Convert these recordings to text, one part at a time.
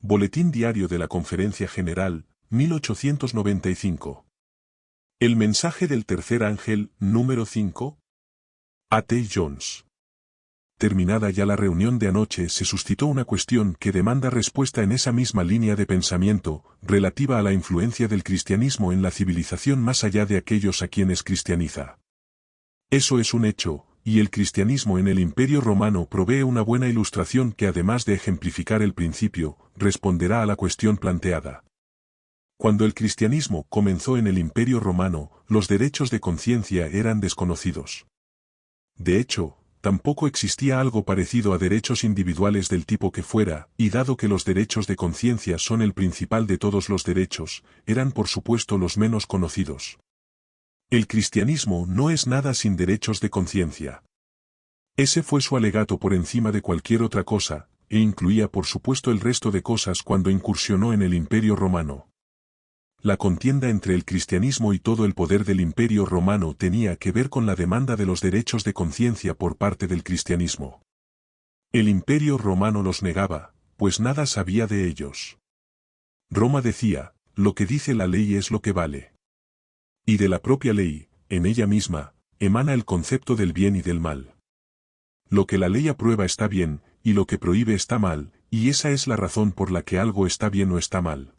Boletín Diario de la Conferencia General, 1895. El mensaje del tercer ángel, número 5. A. T. Jones. Terminada ya la reunión de anoche, se suscitó una cuestión que demanda respuesta en esa misma línea de pensamiento, relativa a la influencia del cristianismo en la civilización más allá de aquellos a quienes cristianiza. Eso es un hecho, y el cristianismo en el Imperio Romano provee una buena ilustración que, además de ejemplificar el principio, responderá a la cuestión planteada. Cuando el cristianismo comenzó en el Imperio Romano, los derechos de conciencia eran desconocidos. De hecho, tampoco existía algo parecido a derechos individuales del tipo que fuera, y dado que los derechos de conciencia son el principal de todos los derechos, eran por supuesto los menos conocidos. El cristianismo no es nada sin derechos de conciencia. Ese fue su alegato por encima de cualquier otra cosa, e incluía por supuesto el resto de cosas cuando incursionó en el Imperio Romano. La contienda entre el cristianismo y todo el poder del Imperio Romano tenía que ver con la demanda de los derechos de conciencia por parte del cristianismo. El Imperio Romano los negaba, pues nada sabía de ellos. Roma decía, lo que dice la ley es lo que vale. Y de la propia ley, en ella misma, emana el concepto del bien y del mal. Lo que la ley aprueba está bien, y lo que prohíbe está mal, y esa es la razón por la que algo está bien o está mal.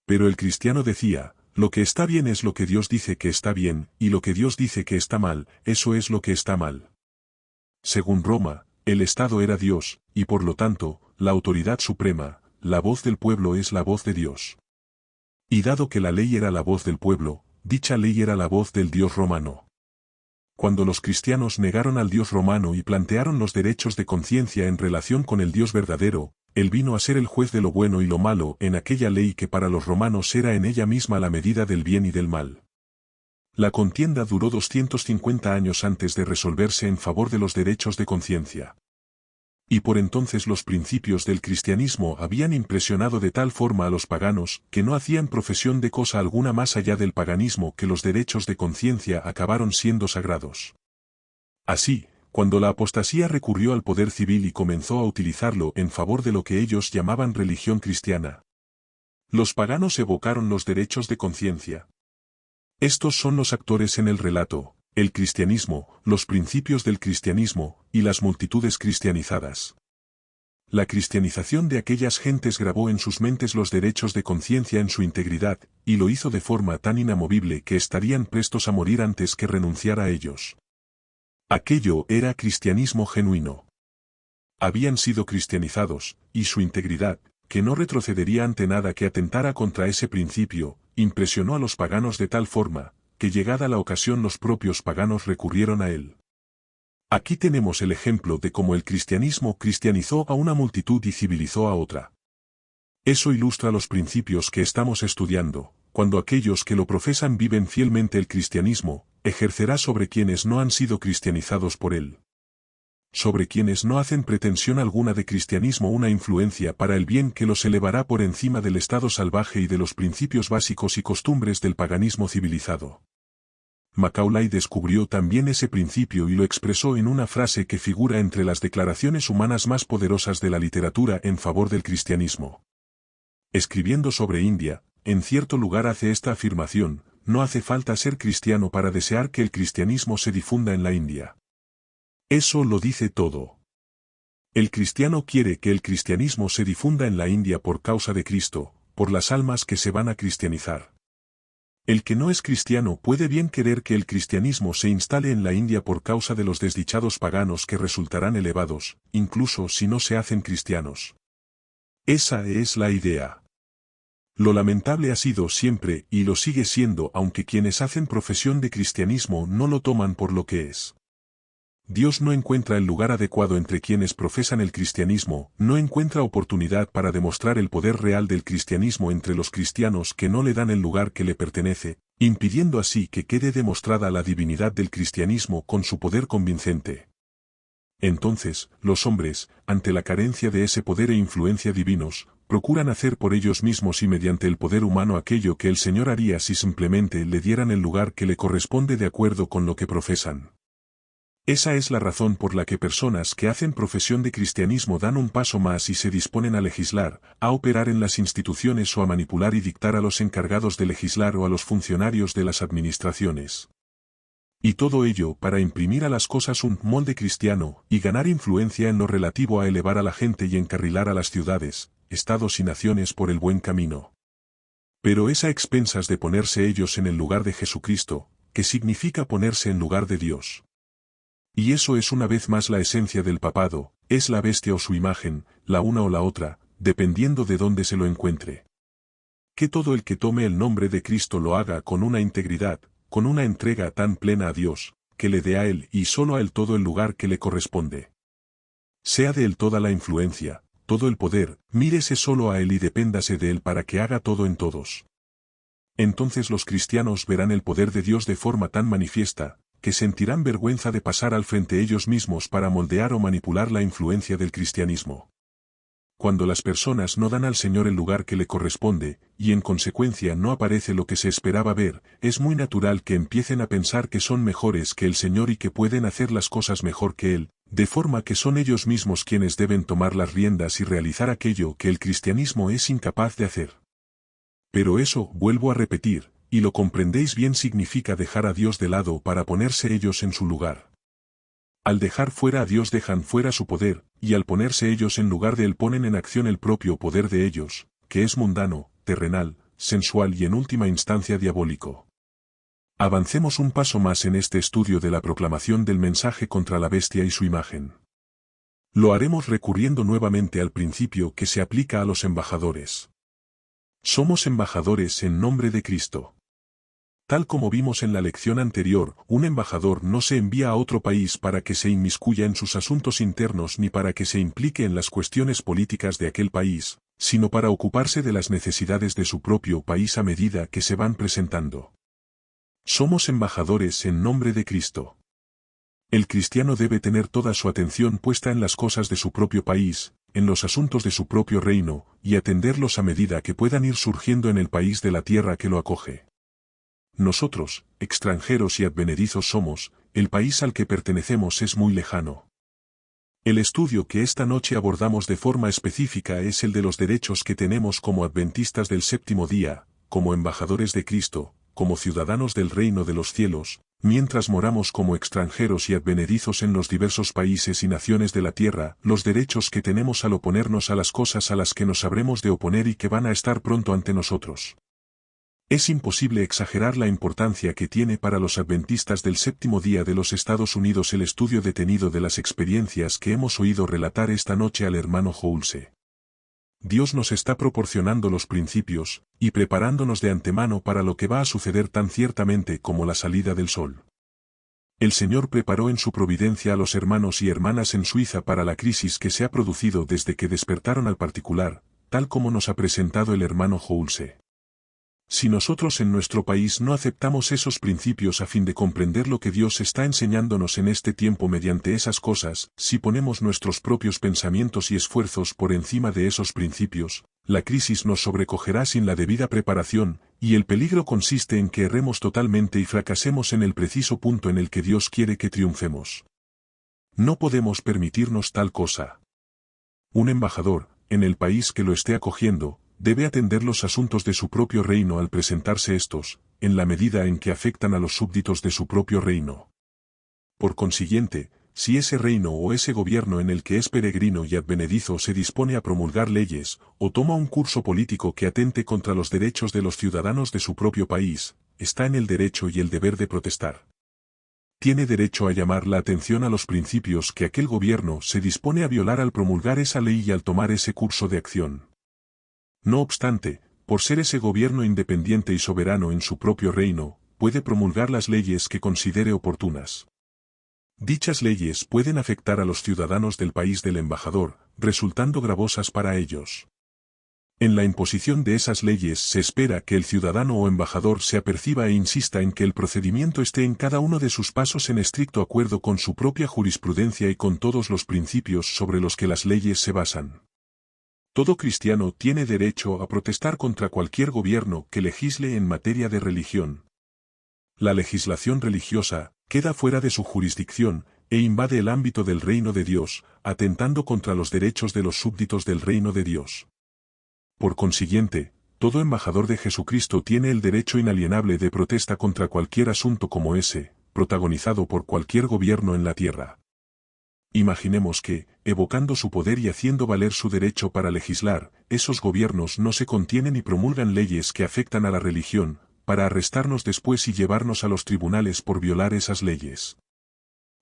Pero el cristiano decía, lo que está bien es lo que Dios dice que está bien, y lo que Dios dice que está mal, eso es lo que está mal. Según Roma, el Estado era Dios, y por lo tanto, la autoridad suprema, la voz del pueblo es la voz de Dios. Y dado que la ley era la voz del pueblo, dicha ley era la voz del Dios romano. Cuando los cristianos negaron al Dios romano y plantearon los derechos de conciencia en relación con el Dios verdadero, Él vino a ser el juez de lo bueno y lo malo en aquella ley que para los romanos era en ella misma la medida del bien y del mal. La contienda duró 250 años antes de resolverse en favor de los derechos de conciencia. Y por entonces los principios del cristianismo habían impresionado de tal forma a los paganos que no hacían profesión de cosa alguna más allá del paganismo que los derechos de conciencia acabaron siendo sagrados. Así, cuando la apostasía recurrió al poder civil y comenzó a utilizarlo en favor de lo que ellos llamaban religión cristiana, los paganos evocaron los derechos de conciencia. Estos son los actores en el relato: el cristianismo, los principios del cristianismo, y las multitudes cristianizadas. La cristianización de aquellas gentes grabó en sus mentes los derechos de conciencia en su integridad, y lo hizo de forma tan inamovible que estarían prestos a morir antes que renunciar a ellos. Aquello era cristianismo genuino. Habían sido cristianizados, y su integridad, que no retrocedería ante nada que atentara contra ese principio, impresionó a los paganos de tal forma, que llegada la ocasión los propios paganos recurrieron a él. Aquí tenemos el ejemplo de cómo el cristianismo cristianizó a una multitud y civilizó a otra. Eso ilustra los principios que estamos estudiando: cuando aquellos que lo profesan viven fielmente el cristianismo, ejercerá sobre quienes no han sido cristianizados por él. Sobre quienes no hacen pretensión alguna de cristianismo una influencia para el bien que los elevará por encima del estado salvaje y de los principios básicos y costumbres del paganismo civilizado. Macaulay descubrió también ese principio y lo expresó en una frase que figura entre las declaraciones humanas más poderosas de la literatura en favor del cristianismo. Escribiendo sobre India, en cierto lugar hace esta afirmación: no hace falta ser cristiano para desear que el cristianismo se difunda en la India. Eso lo dice todo. El cristiano quiere que el cristianismo se difunda en la India por causa de Cristo, por las almas que se van a cristianizar. El que no es cristiano puede bien querer que el cristianismo se instale en la India por causa de los desdichados paganos que resultarán elevados, incluso si no se hacen cristianos. Esa es la idea. Lo lamentable ha sido siempre, y lo sigue siendo aunque quienes hacen profesión de cristianismo no lo toman por lo que es. Dios no encuentra el lugar adecuado entre quienes profesan el cristianismo, no encuentra oportunidad para demostrar el poder real del cristianismo entre los cristianos que no le dan el lugar que le pertenece, impidiendo así que quede demostrada la divinidad del cristianismo con su poder convincente. Entonces, los hombres, ante la carencia de ese poder e influencia divinos, procuran hacer por ellos mismos y mediante el poder humano aquello que el Señor haría si simplemente le dieran el lugar que le corresponde de acuerdo con lo que profesan. Esa es la razón por la que personas que hacen profesión de cristianismo dan un paso más y se disponen a legislar, a operar en las instituciones o a manipular y dictar a los encargados de legislar o a los funcionarios de las administraciones. Y todo ello para imprimir a las cosas un molde cristiano y ganar influencia en lo relativo a elevar a la gente y encarrilar a las ciudades, estados y naciones por el buen camino. Pero es a expensas de ponerse ellos en el lugar de Jesucristo, que significa ponerse en lugar de Dios. Y eso es una vez más la esencia del papado, es la bestia o su imagen, la una o la otra, dependiendo de dónde se lo encuentre. Que todo el que tome el nombre de Cristo lo haga con una integridad, con una entrega tan plena a Dios, que le dé a Él y solo a Él todo el lugar que le corresponde. Sea de Él toda la influencia, todo el poder, mírese solo a Él y depéndase de Él para que haga todo en todos. Entonces los cristianos verán el poder de Dios de forma tan manifiesta, que sentirán vergüenza de pasar al frente ellos mismos para moldear o manipular la influencia del cristianismo. Cuando las personas no dan al Señor el lugar que le corresponde, y en consecuencia no aparece lo que se esperaba ver, es muy natural que empiecen a pensar que son mejores que el Señor y que pueden hacer las cosas mejor que Él, de forma que son ellos mismos quienes deben tomar las riendas y realizar aquello que el cristianismo es incapaz de hacer. Pero eso, vuelvo a repetir, y lo comprendéis bien, significa dejar a Dios de lado para ponerse ellos en su lugar. Al dejar fuera a Dios dejan fuera su poder, y al ponerse ellos en lugar de Él ponen en acción el propio poder de ellos, que es mundano, terrenal, sensual y en última instancia diabólico. Avancemos un paso más en este estudio de la proclamación del mensaje contra la bestia y su imagen. Lo haremos recurriendo nuevamente al principio que se aplica a los embajadores. Somos embajadores en nombre de Cristo. Tal como vimos en la lección anterior, un embajador no se envía a otro país para que se inmiscuya en sus asuntos internos ni para que se implique en las cuestiones políticas de aquel país, sino para ocuparse de las necesidades de su propio país a medida que se van presentando. Somos embajadores en nombre de Cristo. El cristiano debe tener toda su atención puesta en las cosas de su propio país, en los asuntos de su propio reino, y atenderlos a medida que puedan ir surgiendo en el país de la tierra que lo acoge. Nosotros, extranjeros y advenedizos somos, el país al que pertenecemos es muy lejano. El estudio que esta noche abordamos de forma específica es el de los derechos que tenemos como adventistas del séptimo día, como embajadores de Cristo, como ciudadanos del reino de los cielos, mientras moramos como extranjeros y advenedizos en los diversos países y naciones de la tierra, los derechos que tenemos al oponernos a las cosas a las que nos habremos de oponer y que van a estar pronto ante nosotros. Es imposible exagerar la importancia que tiene para los adventistas del séptimo día de los Estados Unidos el estudio detenido de las experiencias que hemos oído relatar esta noche al hermano Houlse. Dios nos está proporcionando los principios, y preparándonos de antemano para lo que va a suceder tan ciertamente como la salida del sol. El Señor preparó en su providencia a los hermanos y hermanas en Suiza para la crisis que se ha producido desde que despertaron al particular, tal como nos ha presentado el hermano Houlse. Si nosotros en nuestro país no aceptamos esos principios a fin de comprender lo que Dios está enseñándonos en este tiempo mediante esas cosas, si ponemos nuestros propios pensamientos y esfuerzos por encima de esos principios, la crisis nos sobrecogerá sin la debida preparación, y el peligro consiste en que erremos totalmente y fracasemos en el preciso punto en el que Dios quiere que triunfemos. No podemos permitirnos tal cosa. Un embajador, en el país que lo esté acogiendo, debe atender los asuntos de su propio reino al presentarse estos, en la medida en que afectan a los súbditos de su propio reino. Por consiguiente, si ese reino o ese gobierno en el que es peregrino y advenedizo se dispone a promulgar leyes, o toma un curso político que atente contra los derechos de los ciudadanos de su propio país, está en el derecho y el deber de protestar. Tiene derecho a llamar la atención a los principios que aquel gobierno se dispone a violar al promulgar esa ley y al tomar ese curso de acción. No obstante, por ser ese gobierno independiente y soberano en su propio reino, puede promulgar las leyes que considere oportunas. Dichas leyes pueden afectar a los ciudadanos del país del embajador, resultando gravosas para ellos. En la imposición de esas leyes se espera que el ciudadano o embajador se aperciba e insista en que el procedimiento esté en cada uno de sus pasos en estricto acuerdo con su propia jurisprudencia y con todos los principios sobre los que las leyes se basan. Todo cristiano tiene derecho a protestar contra cualquier gobierno que legisle en materia de religión. La legislación religiosa queda fuera de su jurisdicción, e invade el ámbito del reino de Dios, atentando contra los derechos de los súbditos del reino de Dios. Por consiguiente, todo embajador de Jesucristo tiene el derecho inalienable de protesta contra cualquier asunto como ese, protagonizado por cualquier gobierno en la tierra. Imaginemos que, evocando su poder y haciendo valer su derecho para legislar, esos gobiernos no se contienen y promulgan leyes que afectan a la religión, para arrestarnos después y llevarnos a los tribunales por violar esas leyes.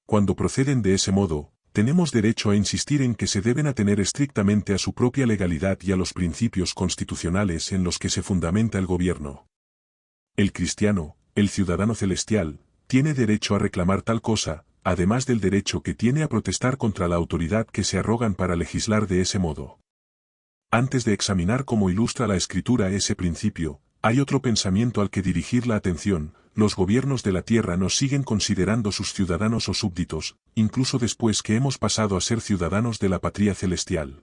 Cuando proceden de ese modo, tenemos derecho a insistir en que se deben atener estrictamente a su propia legalidad y a los principios constitucionales en los que se fundamenta el gobierno. El cristiano, el ciudadano celestial, tiene derecho a reclamar tal cosa, además del derecho que tiene a protestar contra la autoridad que se arrogan para legislar de ese modo. Antes de examinar cómo ilustra la Escritura ese principio, hay otro pensamiento al que dirigir la atención: los gobiernos de la tierra nos siguen considerando sus ciudadanos o súbditos, incluso después que hemos pasado a ser ciudadanos de la patria celestial.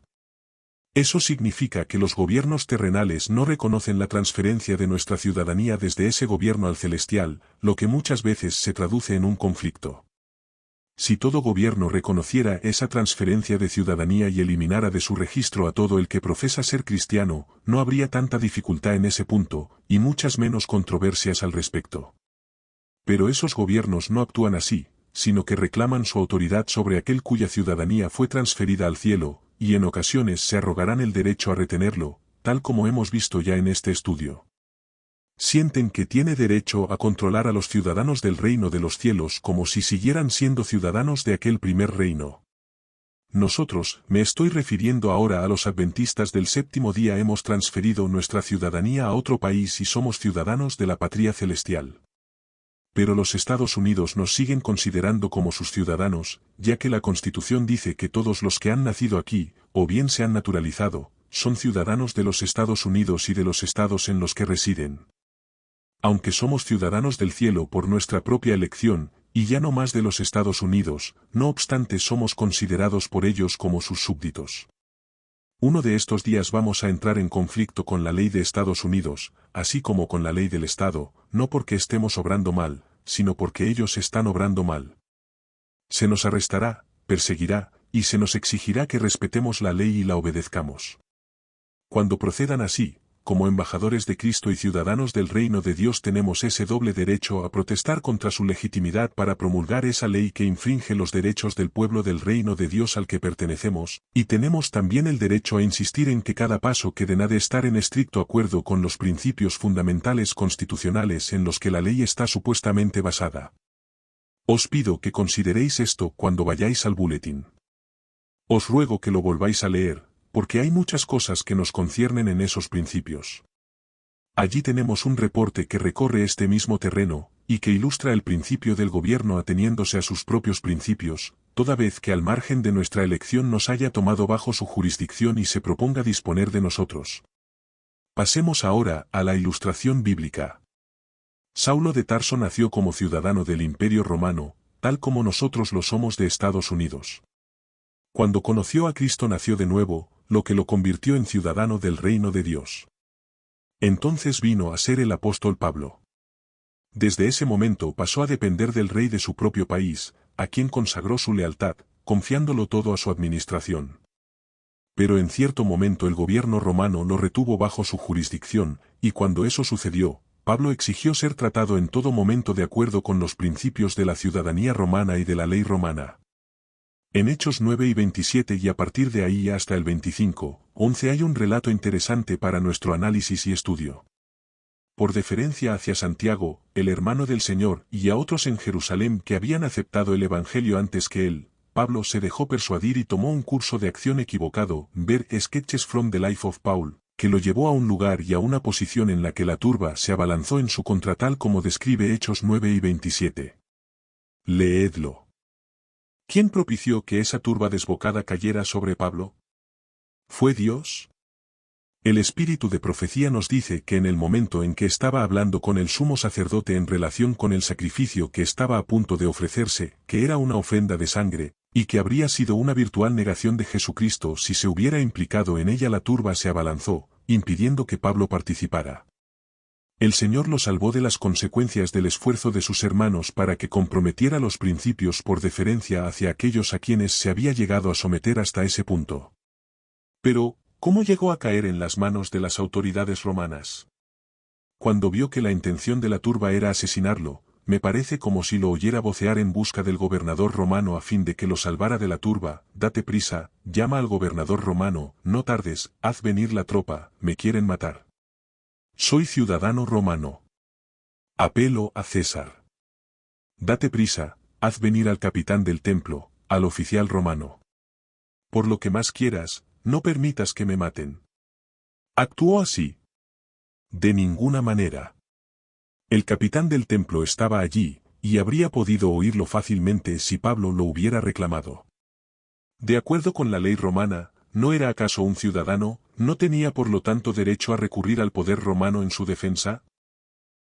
Eso significa que los gobiernos terrenales no reconocen la transferencia de nuestra ciudadanía desde ese gobierno al celestial, lo que muchas veces se traduce en un conflicto. Si todo gobierno reconociera esa transferencia de ciudadanía y eliminara de su registro a todo el que profesa ser cristiano, no habría tanta dificultad en ese punto, y muchas menos controversias al respecto. Pero esos gobiernos no actúan así, sino que reclaman su autoridad sobre aquel cuya ciudadanía fue transferida al cielo, y en ocasiones se arrogarán el derecho a retenerlo, tal como hemos visto ya en este estudio. Sienten que tiene derecho a controlar a los ciudadanos del reino de los cielos como si siguieran siendo ciudadanos de aquel primer reino. Nosotros, me estoy refiriendo ahora a los adventistas del séptimo día, hemos transferido nuestra ciudadanía a otro país y somos ciudadanos de la patria celestial. Pero los Estados Unidos nos siguen considerando como sus ciudadanos, ya que la Constitución dice que todos los que han nacido aquí, o bien se han naturalizado, son ciudadanos de los Estados Unidos y de los estados en los que residen. Aunque somos ciudadanos del cielo por nuestra propia elección, y ya no más de los Estados Unidos, no obstante somos considerados por ellos como sus súbditos. Uno de estos días vamos a entrar en conflicto con la ley de Estados Unidos, así como con la ley del Estado, no porque estemos obrando mal, sino porque ellos están obrando mal. Se nos arrestará, perseguirá, y se nos exigirá que respetemos la ley y la obedezcamos. Cuando procedan así, como embajadores de Cristo y ciudadanos del reino de Dios, tenemos ese doble derecho a protestar contra su legitimidad para promulgar esa ley que infringe los derechos del pueblo del reino de Dios al que pertenecemos, y tenemos también el derecho a insistir en que cada paso que ha de estar en estricto acuerdo con los principios fundamentales constitucionales en los que la ley está supuestamente basada. Os pido que consideréis esto cuando vayáis al boletín. Os ruego que lo volváis a leer, porque hay muchas cosas que nos conciernen en esos principios. Allí tenemos un reporte que recorre este mismo terreno, y que ilustra el principio del gobierno ateniéndose a sus propios principios, toda vez que al margen de nuestra elección nos haya tomado bajo su jurisdicción y se proponga disponer de nosotros. Pasemos ahora a la ilustración bíblica. Saulo de Tarso nació como ciudadano del Imperio Romano, tal como nosotros lo somos de Estados Unidos. Cuando conoció a Cristo nació de nuevo, lo que lo convirtió en ciudadano del reino de Dios. Entonces vino a ser el apóstol Pablo. Desde ese momento pasó a depender del rey de su propio país, a quien consagró su lealtad, confiándolo todo a su administración. Pero en cierto momento el gobierno romano lo retuvo bajo su jurisdicción, y cuando eso sucedió, Pablo exigió ser tratado en todo momento de acuerdo con los principios de la ciudadanía romana y de la ley romana. En Hechos 9 y 27 y a partir de ahí hasta el 25:11 hay un relato interesante para nuestro análisis y estudio. Por deferencia hacia Santiago, el hermano del Señor, y a otros en Jerusalén que habían aceptado el Evangelio antes que él, Pablo se dejó persuadir y tomó un curso de acción equivocado, ver Sketches from the Life of Paul, que lo llevó a un lugar y a una posición en la que la turba se abalanzó en su contra, tal como describe Hechos 9 y 27. Leedlo. ¿Quién propició que esa turba desbocada cayera sobre Pablo? ¿Fue Dios? El espíritu de profecía nos dice que en el momento en que estaba hablando con el sumo sacerdote en relación con el sacrificio que estaba a punto de ofrecerse, que era una ofrenda de sangre, y que habría sido una virtual negación de Jesucristo si se hubiera implicado en ella, la turba se abalanzó, impidiendo que Pablo participara. El Señor lo salvó de las consecuencias del esfuerzo de sus hermanos para que comprometiera los principios por deferencia hacia aquellos a quienes se había llegado a someter hasta ese punto. Pero, ¿cómo llegó a caer en las manos de las autoridades romanas? Cuando vio que la intención de la turba era asesinarlo, me parece como si lo oyera vocear en busca del gobernador romano a fin de que lo salvara de la turba: date prisa, llama al gobernador romano, no tardes, haz venir la tropa, me quieren matar. Soy ciudadano romano. Apelo a César. Date prisa, haz venir al capitán del templo, al oficial romano. Por lo que más quieras, no permitas que me maten. Actuó así. De ninguna manera. El capitán del templo estaba allí, y habría podido oírlo fácilmente si Pablo lo hubiera reclamado. De acuerdo con la ley romana, ¿no era acaso un ciudadano? ¿No tenía por lo tanto derecho a recurrir al poder romano en su defensa?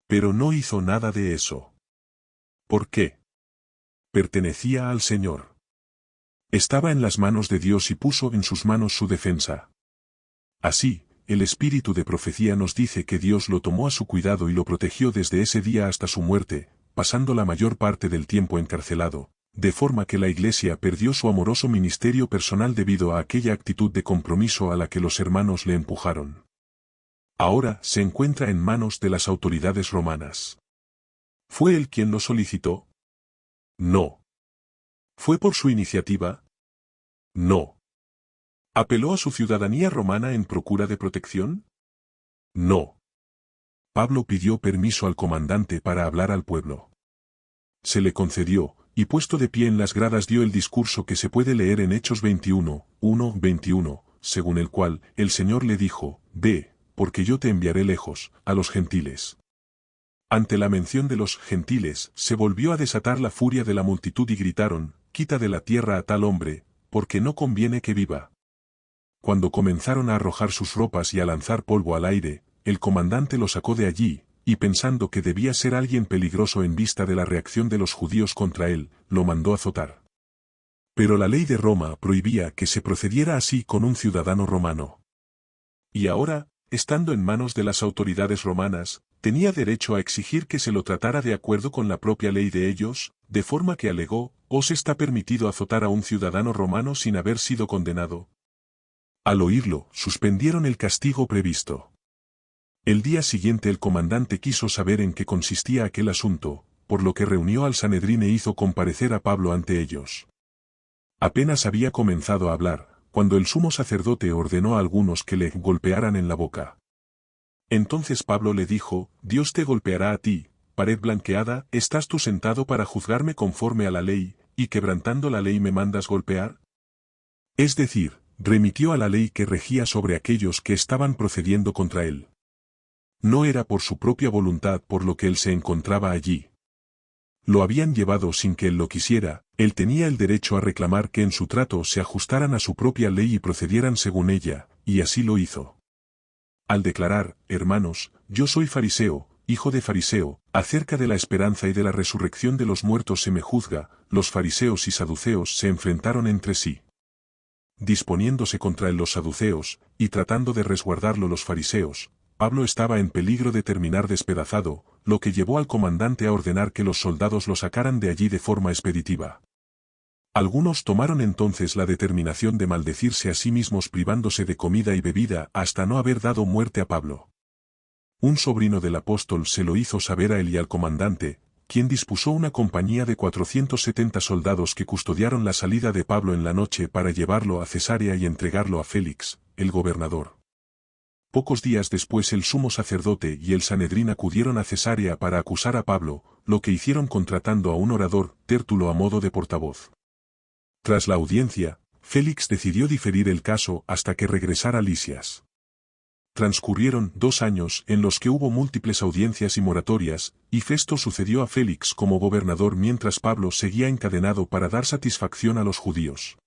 Pero no hizo nada de eso. ¿Por qué? Pertenecía al Señor. Estaba en las manos de Dios y puso en sus manos su defensa. Así, el espíritu de profecía nos dice que Dios lo tomó a su cuidado y lo protegió desde ese día hasta su muerte, pasando la mayor parte del tiempo encarcelado, de forma que la Iglesia perdió su amoroso ministerio personal debido a aquella actitud de compromiso a la que los hermanos le empujaron. Ahora se encuentra en manos de las autoridades romanas. ¿Fue él quien lo solicitó? No. ¿Fue por su iniciativa? No. ¿Apeló a su ciudadanía romana en procura de protección? No. Pablo pidió permiso al comandante para hablar al pueblo. Se le concedió, y puesto de pie en las gradas dio el discurso que se puede leer en Hechos 21, 1-21, según el cual el Señor le dijo: ve, porque yo te enviaré lejos, a los gentiles. Ante la mención de los gentiles, se volvió a desatar la furia de la multitud y gritaron: quita de la tierra a tal hombre, porque no conviene que viva. Cuando comenzaron a arrojar sus ropas y a lanzar polvo al aire, el comandante lo sacó de allí, y pensando que debía ser alguien peligroso en vista de la reacción de los judíos contra él, lo mandó azotar. Pero la ley de Roma prohibía que se procediera así con un ciudadano romano. Y ahora, estando en manos de las autoridades romanas, tenía derecho a exigir que se lo tratara de acuerdo con la propia ley de ellos, de forma que alegó: ¿os está permitido azotar a un ciudadano romano sin haber sido condenado? Al oírlo, suspendieron el castigo previsto. El día siguiente el comandante quiso saber en qué consistía aquel asunto, por lo que reunió al Sanedrín e hizo comparecer a Pablo ante ellos. Apenas había comenzado a hablar, cuando el sumo sacerdote ordenó a algunos que le golpearan en la boca. Entonces Pablo le dijo: Dios te golpeará a ti, pared blanqueada, ¿estás tú sentado para juzgarme conforme a la ley, y quebrantando la ley me mandas golpear? Es decir, remitió a la ley que regía sobre aquellos que estaban procediendo contra él. No era por su propia voluntad por lo que él se encontraba allí. Lo habían llevado sin que él lo quisiera, él tenía el derecho a reclamar que en su trato se ajustaran a su propia ley y procedieran según ella, y así lo hizo. Al declarar: hermanos, yo soy fariseo, hijo de fariseo, acerca de la esperanza y de la resurrección de los muertos se me juzga, los fariseos y saduceos se enfrentaron entre sí. Disponiéndose contra él los saduceos, y tratando de resguardarlo los fariseos, Pablo estaba en peligro de terminar despedazado, lo que llevó al comandante a ordenar que los soldados lo sacaran de allí de forma expeditiva. Algunos tomaron entonces la determinación de maldecirse a sí mismos privándose de comida y bebida hasta no haber dado muerte a Pablo. Un sobrino del apóstol se lo hizo saber a él y al comandante, quien dispuso una compañía de 470 soldados que custodiaron la salida de Pablo en la noche para llevarlo a Cesarea y entregarlo a Félix, el gobernador. Pocos días después el sumo sacerdote y el Sanedrín acudieron a Cesarea para acusar a Pablo, lo que hicieron contratando a un orador, Tértulo, a modo de portavoz. Tras la audiencia, Félix decidió diferir el caso hasta que regresara Lisias. Transcurrieron 2 años en los que hubo múltiples audiencias y moratorias, y Festo sucedió a Félix como gobernador mientras Pablo seguía encadenado para dar satisfacción a los judíos.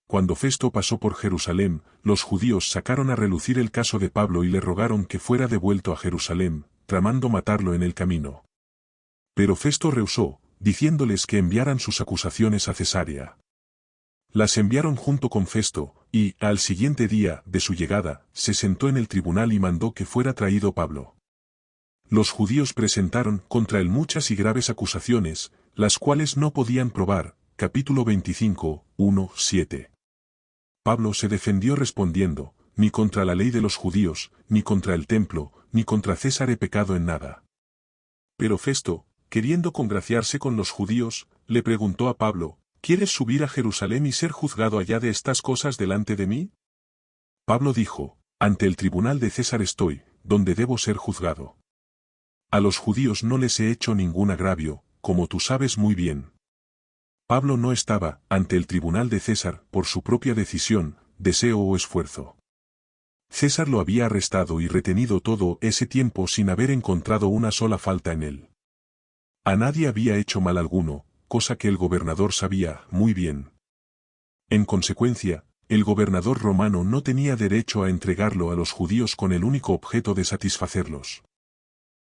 Cuando Festo pasó por Jerusalén, los judíos sacaron a relucir el caso de Pablo y le rogaron que fuera devuelto a Jerusalén, tramando matarlo en el camino. Pero Festo rehusó, diciéndoles que enviaran sus acusaciones a Cesarea. Las enviaron junto con Festo, y, al siguiente día de su llegada, se sentó en el tribunal y mandó que fuera traído Pablo. Los judíos presentaron contra él muchas y graves acusaciones, las cuales no podían probar. Capítulo 25, 1-7. Pablo se defendió respondiendo, ni contra la ley de los judíos, ni contra el templo, ni contra César he pecado en nada. Pero Festo, queriendo congraciarse con los judíos, le preguntó a Pablo, ¿quieres subir a Jerusalén y ser juzgado allá de estas cosas delante de mí? Pablo dijo, ante el tribunal de César estoy, donde debo ser juzgado. A los judíos no les he hecho ningún agravio, como tú sabes muy bien. Pablo no estaba ante el tribunal de César por su propia decisión, deseo o esfuerzo. César lo había arrestado y retenido todo ese tiempo sin haber encontrado una sola falta en él. A nadie había hecho mal alguno, cosa que el gobernador sabía muy bien. En consecuencia, el gobernador romano no tenía derecho a entregarlo a los judíos con el único objeto de satisfacerlos.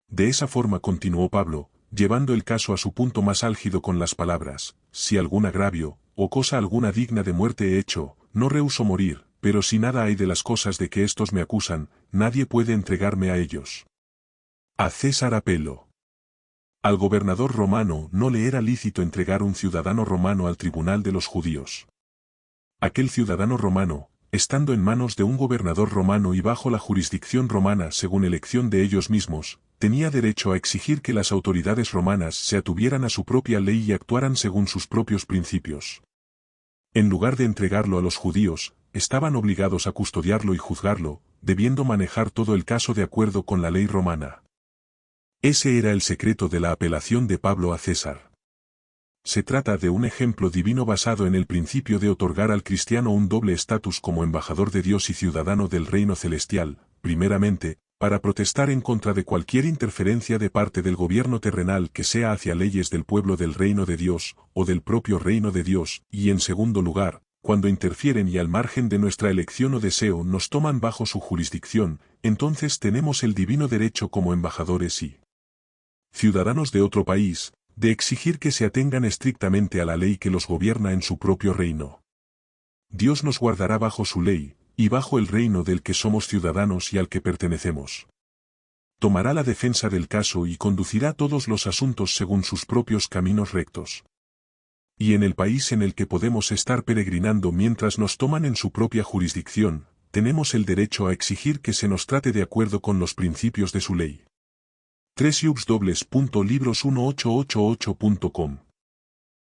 De esa forma continuó Pablo, llevando el caso a su punto más álgido con las palabras, si algún agravio, o cosa alguna digna de muerte he hecho, no rehúso morir, pero si nada hay de las cosas de que éstos me acusan, nadie puede entregarme a ellos. A César apelo. Al gobernador romano no le era lícito entregar un ciudadano romano al tribunal de los judíos. Aquel ciudadano romano, estando en manos de un gobernador romano y bajo la jurisdicción romana según elección de ellos mismos, tenía derecho a exigir que las autoridades romanas se atuvieran a su propia ley y actuaran según sus propios principios. En lugar de entregarlo a los judíos, estaban obligados a custodiarlo y juzgarlo, debiendo manejar todo el caso de acuerdo con la ley romana. Ese era el secreto de la apelación de Pablo a César. Se trata de un ejemplo divino basado en el principio de otorgar al cristiano un doble estatus como embajador de Dios y ciudadano del reino celestial, primeramente, para protestar en contra de cualquier interferencia de parte del gobierno terrenal que sea hacia leyes del pueblo del reino de Dios, o del propio reino de Dios, y en segundo lugar, cuando interfieren y al margen de nuestra elección o deseo nos toman bajo su jurisdicción, entonces tenemos el divino derecho como embajadores y ciudadanos de otro país, de exigir que se atengan estrictamente a la ley que los gobierna en su propio reino. Dios nos guardará bajo su ley, y bajo el reino del que somos ciudadanos y al que pertenecemos. Tomará la defensa del caso y conducirá todos los asuntos según sus propios caminos rectos. Y en el país en el que podemos estar peregrinando mientras nos toman en su propia jurisdicción, tenemos el derecho a exigir que se nos trate de acuerdo con los principios de su ley. 3ubs.libros1888.com